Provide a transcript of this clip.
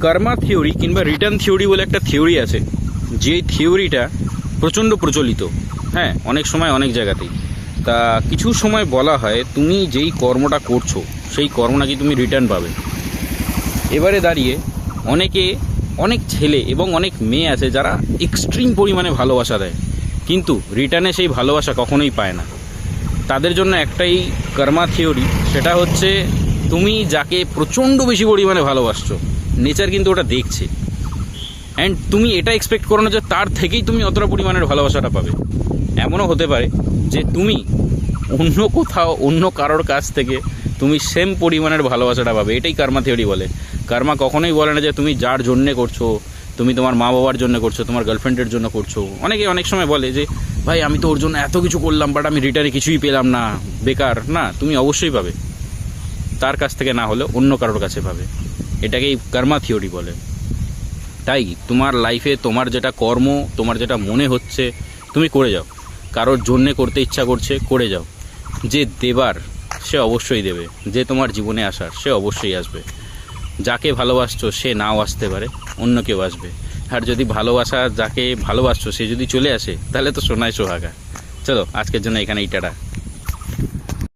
কর্মা theory কিংবা return theory বলে একটা থিওরি আছে, যে থিওরিটা প্রচণ্ড প্রচলিত, হ্যাঁ, অনেক সময় অনেক জায়গাতেই। তা কিছু সময় বলা হয় তুমি যেই কর্মটা করছো সেই কর্ম নাকি তুমি রিটার্ন পাবে। এবারে দাঁড়িয়ে অনেক ছেলে এবং অনেক মেয়ে আছে যারা এক্সট্রিম পরিমাণে ভালোবাসা দেয়, কিন্তু রিটার্নে সেই ভালোবাসা কখনোই পায় না। তাদের জন্য একটাই কর্মা থিওরি, সেটা হচ্ছে তুমি যাকে প্রচণ্ড বেশি পরিমাণে ভালোবাসছো, নেচার কিন্তু ওটা দেখছে, অ্যান্ড তুমি এটা এক্সপেক্ট করো না যে তার থেকেই তুমি অতটা পরিমাণের ভালোবাসাটা পাবে। এমনও হতে পারে যে তুমি অন্য কোথাও অন্য কারোর কাছ থেকে তুমি সেম পরিমাণের ভালোবাসাটা পাবে। এটাই কর্মা থিওরি বলে। কর্মা কখনোই বলে না যে তুমি যার জন্যে করছো, তুমি তোমার মা বাবার জন্য করছো, তোমার গার্লফ্রেন্ডের জন্য করছো। অনেকে অনেক সময় বলে যে ভাই আমি তো ওর জন্য এত কিছু করলাম, বাট আমি রিটার্নে কিছুই পেলাম না, বেকার। না, তুমি অবশ্যই পাবে, তার কাছ থেকে না হলেও অন্য কারোর কাছে পাবে। এটাকেই কর্মা থিওরি বলে। তাই তোমার লাইফে তোমার যেটা কর্ম, তোমার যেটা মনে হচ্ছে তুমি করে যাও। কারোর জন্যে করতে ইচ্ছা করছে, করে যাও। যে দেবার সে অবশ্যই দেবে, যে তোমার জীবনে আসার সে অবশ্যই আসবে। যাকে ভালোবাসছো সে নাও আসতে পারে, অন্য কেউ আসবে। আর যদি ভালোবাসা, যাকে ভালোবাসছো সে যদি চলে আসে, তাহলে তো সোনায় সোহাগা। চলো আজকের জন্য এখানেই টাটা।